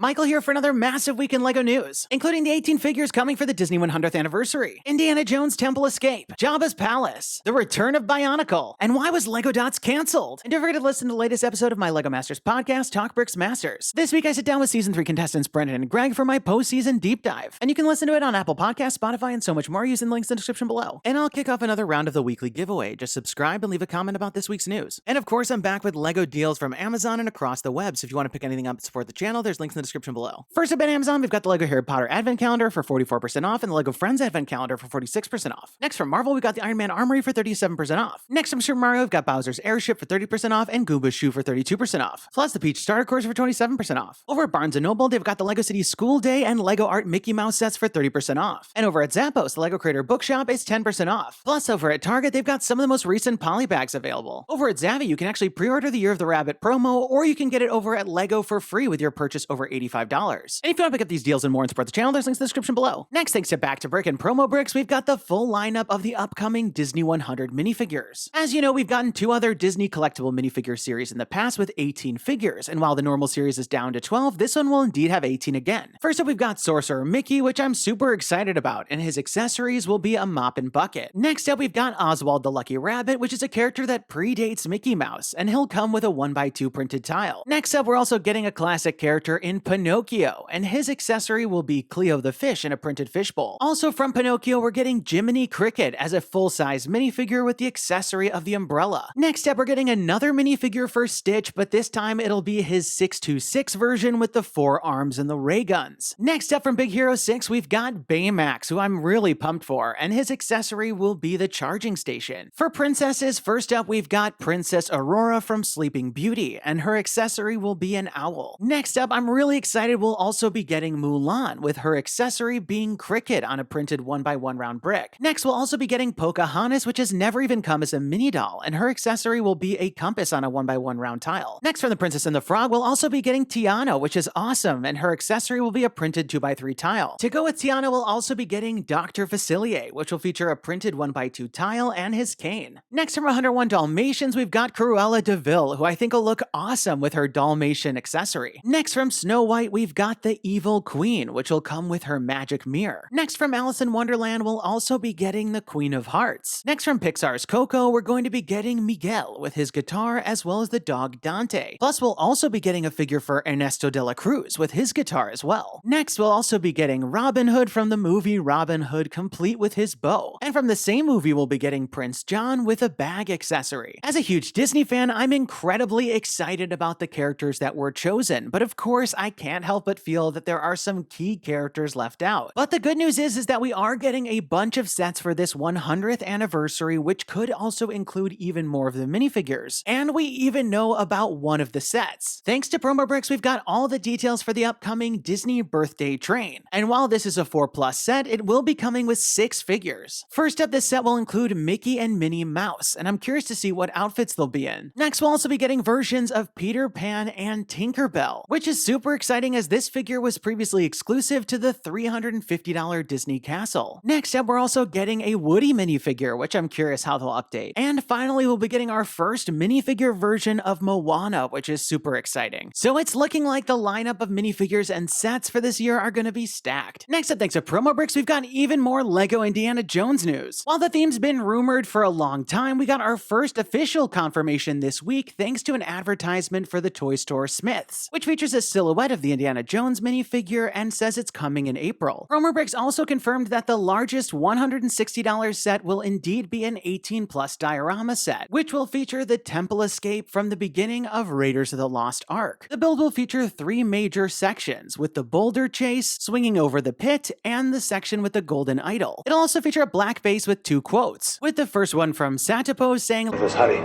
Michael here for another massive week in LEGO news, including the 18 figures coming for the Disney 100th anniversary, Indiana Jones Temple Escape, Jabba's Palace, the return of Bionicle, and why was LEGO Dots cancelled? And don't forget to listen to the latest episode of my LEGO Masters podcast, TalkBricks Masters. This week I sit down with Season 3 contestants Brendan and Greg for my post-season deep dive, and you can listen to it on Apple Podcasts, Spotify, and so much more using the links in the description below. And I'll kick off another round of the weekly giveaway. Just subscribe and leave a comment about this week's news. And of course, I'm back with LEGO deals from Amazon and across the web, so if you want to pick anything up to support the channel, there's links in the description below. First up at Amazon, we've got the LEGO Harry Potter Advent Calendar for 44% off and the LEGO Friends Advent Calendar for 46% off. Next from Marvel, we've got the Iron Man Armory for 37% off. Next from Super Mario, we've got Bowser's Airship for 30% off and Goomba's Shoe for 32% off. Plus the Peach Starter Course for 27% off. Over at Barnes & Noble, they've got the LEGO City School Day and LEGO Art Mickey Mouse sets for 30% off. And over at Zappos, the LEGO Creator Bookshop is 10% off. Plus over at Target, they've got some of the most recent Polybags available. Over at ZAVVI, you can actually pre-order the Year of the Rabbit promo, or you can get it over at LEGO for free with your purchase over $85. And if you want to pick up these deals and more and support the channel, there's links in the description below. Next, thanks to Back to Brick and Promo Bricks, we've got the full lineup of the upcoming Disney 100 minifigures. As you know, we've gotten 2 other Disney collectible minifigure series in the past with 18 figures, and while the normal series is down to 12, this one will indeed have 18 again. First up, we've got Sorcerer Mickey, which I'm super excited about, and his accessories will be a mop and bucket. Next up, we've got Oswald the Lucky Rabbit, which is a character that predates Mickey Mouse, and he'll come with a 1x2 printed tile. Next up, we're also getting a classic character in Pinocchio, and his accessory will be Cleo the Fish in a printed fishbowl. Also from Pinocchio, we're getting Jiminy Cricket as a full-size minifigure with the accessory of the umbrella. Next up, we're getting another minifigure for Stitch, but this time it'll be his 626 version with the 4 arms and the ray guns. Next up from Big Hero 6, we've got Baymax, who I'm really pumped for, and his accessory will be the charging station. For princesses, first up we've got Princess Aurora from Sleeping Beauty, and her accessory will be an owl. Next up, I'm really excited we'll also be getting Mulan, with her accessory being Cricket on a printed 1x1 round brick. Next, we'll also be getting Pocahontas, which has never even come as a mini doll, and her accessory will be a compass on a 1x1 round tile. Next, from The Princess and the Frog, we'll also be getting Tiana, which is awesome, and her accessory will be a printed 2x3 tile. To go with Tiana, we'll also be getting Dr. Facilier, which will feature a printed 1x2 tile and his cane. Next, from 101 Dalmatians, we've got Cruella de Vil, who I think will look awesome with her Dalmatian accessory. Next, from Snow White, we've got the Evil Queen, which will come with her magic mirror. Next, from Alice in Wonderland, we'll also be getting the Queen of Hearts. Next, from Pixar's Coco, we're going to be getting Miguel with his guitar as well as the dog Dante. Plus, we'll also be getting a figure for Ernesto de la Cruz with his guitar as well. Next, we'll also be getting Robin Hood from the movie Robin Hood, complete with his bow. And from the same movie, we'll be getting Prince John with a bag accessory. As a huge Disney fan, I'm incredibly excited about the characters that were chosen, but of course, I can't help but feel that there are some key characters left out. But the good news is that we are getting a bunch of sets for this 100th anniversary, which could also include even more of the minifigures. And we even know about one of the sets. Thanks to Promo Bricks, we've got all the details for the upcoming Disney Birthday Train. And while this is a 4+ set, it will be coming with 6 figures. First up, this set will include Mickey and Minnie Mouse, and I'm curious to see what outfits they'll be in. Next, we'll also be getting versions of Peter Pan and Tinkerbell, which is super exciting as this figure was previously exclusive to the $350 Disney Castle. Next up, we're also getting a Woody minifigure, which I'm curious how they'll update. And finally, we'll be getting our first minifigure version of Moana, which is super exciting. So it's looking like the lineup of minifigures and sets for this year are going to be stacked. Next up, thanks to Promo Bricks, we've got even more LEGO Indiana Jones news. While the theme's been rumored for a long time, we got our first official confirmation this week thanks to an advertisement for the toy store Smith's, which features a silhouette of the Indiana Jones minifigure and says it's coming in April. Promo Bricks also confirmed that the largest $160 set will indeed be an 18+ diorama set, which will feature the Temple Escape from the beginning of Raiders of the Lost Ark. The build will feature 3 major sections, with the Boulder Chase, Swinging Over the Pit, and the section with the Golden Idol. It'll also feature a black base with 2 quotes, with the first one from Satipo saying, "If it's honey,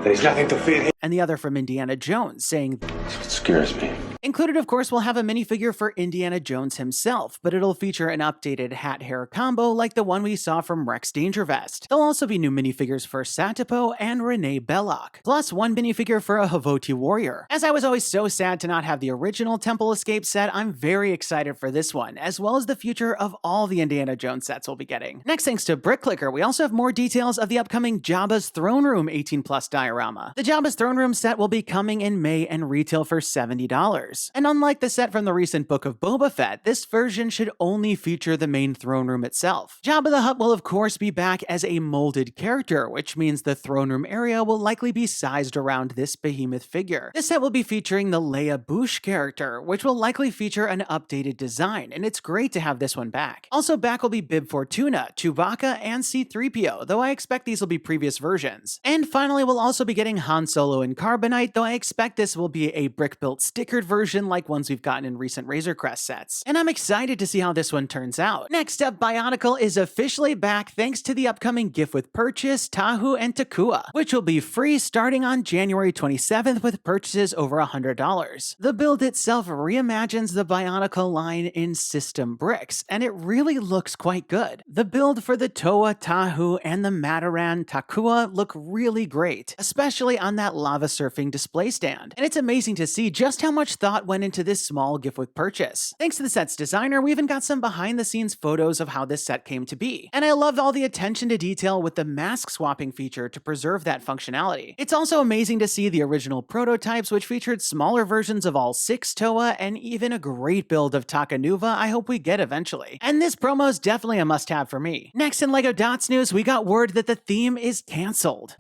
there's nothing to fear," and the other from Indiana Jones saying, "That's what scares me." Included, of course, we'll have a minifigure for Indiana Jones himself, but it'll feature an updated hat-hair combo like the one we saw from Rex Dangervest. There'll also be new minifigures for Satipo and Renee Belloq, plus 1 minifigure for a Hovito warrior. As I was always so sad to not have the original Temple Escape set, I'm very excited for this one, as well as the future of all the Indiana Jones sets we'll be getting. Next, thanks to BrickClicker, we also have more details of the upcoming Jabba's Throne Room 18+ diorama. The Jabba's Throne Room set will be coming in May and retail for $70. $100. And unlike the set from the recent Book of Boba Fett, this version should only feature the main throne room itself. Jabba the Hutt will of course be back as a molded character, which means the throne room area will likely be sized around this behemoth figure. This set will be featuring the Leia Bouche character, which will likely feature an updated design, and it's great to have this one back. Also back will be Bib Fortuna, Chewbacca, and C-3PO, though I expect these will be previous versions. And finally, we'll also be getting Han Solo in Carbonite, though I expect this will be a brick-built stickered version like ones we've gotten in recent Razor Crest sets. And I'm excited to see how this one turns out. Next up, Bionicle is officially back thanks to the upcoming gift with purchase, Tahu and Takua, which will be free starting on January 27th with purchases over $100. The build itself reimagines the Bionicle line in system bricks, and it really looks quite good. The build for the Toa Tahu and the Mataran Takua look really great, especially on that lava surfing display stand. And it's amazing to see just how much thought went into this small gift with purchase. Thanks to the set's designer, we even got some behind the scenes photos of how this set came to be. And I loved all the attention to detail with the mask swapping feature to preserve that functionality. It's also amazing to see the original prototypes, which featured smaller versions of all 6 Toa and even a great build of Takanuva I hope we get eventually. And this promo is definitely a must-have for me. Next in LEGO Dots news, we got word that the theme is cancelled.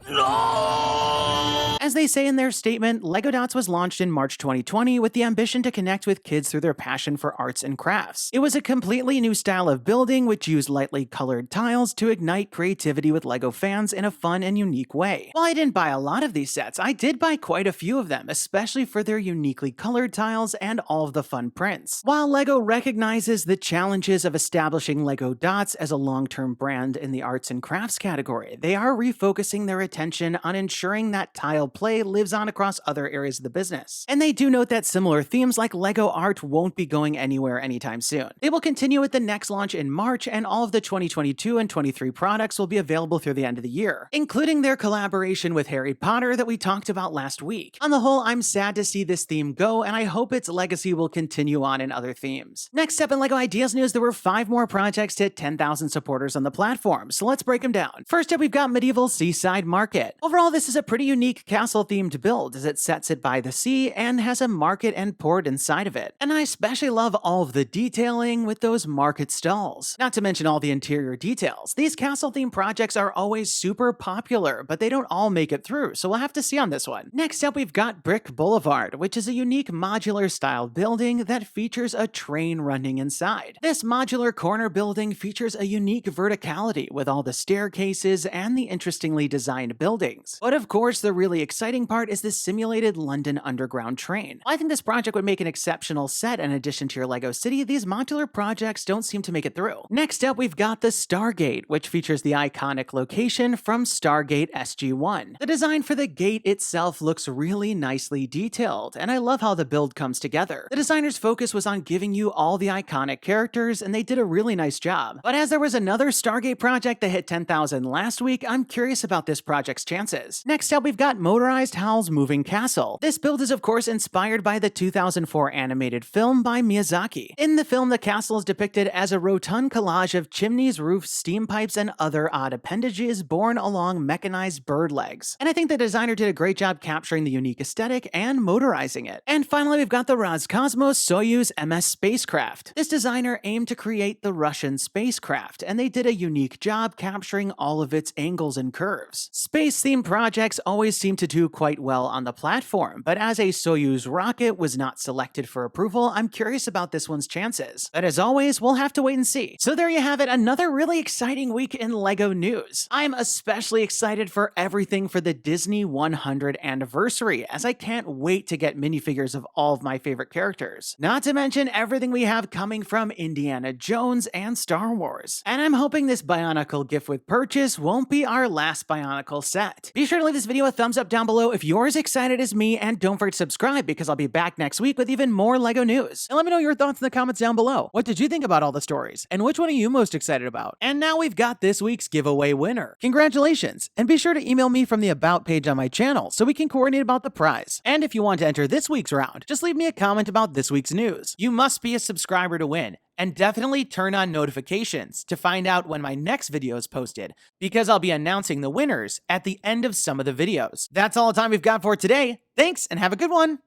As they say in their statement, LEGO Dots was launched in March 2020 with the ambition to connect with kids through their passion for arts and crafts. It was a completely new style of building which used lightly colored tiles to ignite creativity with LEGO fans in a fun and unique way. While I didn't buy a lot of these sets, I did buy quite a few of them, especially for their uniquely colored tiles and all of the fun prints. While LEGO recognizes the challenges of establishing LEGO Dots as a long-term brand in the arts and crafts category, they are refocusing their attention on ensuring that tile play lives on across other areas of the business. And they do note that similar themes like LEGO art won't be going anywhere anytime soon. They will continue with the next launch in March, and all of the 2022 and 23 products will be available through the end of the year, including their collaboration with Harry Potter that we talked about last week. On the whole, I'm sad to see this theme go, and I hope its legacy will continue on in other themes. Next up in LEGO Ideas news, there were 5 more projects to hit 10,000 supporters on the platform, so let's break them down. First up, we've got Medieval Seaside Market. Overall, this is a pretty unique castle-themed build as it sets it by the sea and has a market and port inside of it. And I especially love all of the detailing with those market stalls. Not to mention all the interior details. These castle-themed projects are always super popular, but they don't all make it through, so we'll have to see on this one. Next up, we've got Brick Boulevard, which is a unique modular-style building that features a train running inside. This modular corner building features a unique verticality with all the staircases and the interestingly designed buildings. But of course, the really exciting part is the simulated London Underground train. While I think this project would make an exceptional set in addition to your LEGO City, these modular projects don't seem to make it through. Next up, we've got the Stargate, which features the iconic location from Stargate SG-1. The design for the gate itself looks really nicely detailed, and I love how the build comes together. The designer's focus was on giving you all the iconic characters, and they did a really nice job. But as there was another Stargate project that hit 10,000 last week, I'm curious about this project's chances. Next up, we've got Motorized Howl's Moving Castle. This build is of course inspired by the 2004 animated film by Miyazaki. In the film, the castle is depicted as a rotund collage of chimneys, roofs, steam pipes, and other odd appendages borne along mechanized bird legs. And I think the designer did a great job capturing the unique aesthetic and motorizing it. And finally, we've got the Roscosmos Soyuz MS spacecraft. This designer aimed to create the Russian spacecraft, and they did a unique job capturing all of its angles and curves. Space-themed projects always seem to do quite well on the platform, but as a Soyuz rocket was not selected for approval, I'm curious about this one's chances. But as always, we'll have to wait and see. So there you have it, another really exciting week in LEGO news. I'm especially excited for everything for the Disney 100th anniversary, as I can't wait to get minifigures of all of my favorite characters. Not to mention everything we have coming from Indiana Jones and Star Wars. And I'm hoping this Bionicle gift with purchase won't be our last Bionicle set. Be sure to leave this video a thumbs up down below if you're as excited as me, and don't forget to subscribe because I'll be back next week with even more LEGO news. And let me know your thoughts in the comments down below. What did you think about all the stories? And which one are you most excited about? And now we've got this week's giveaway winner. Congratulations! And be sure to email me from the About page on my channel so we can coordinate about the prize. And if you want to enter this week's round, just leave me a comment about this week's news. You must be a subscriber to win. And definitely turn on notifications to find out when my next video is posted, because I'll be announcing the winners at the end of some of the videos. That's all the time we've got for today. Thanks, and have a good one!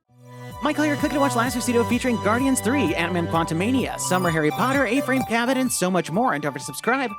Michael here, click to watch last week's video featuring Guardians 3, Ant-Man Quantumania, Summer Harry Potter, A-Frame Cabin, and so much more, and don't forget to subscribe.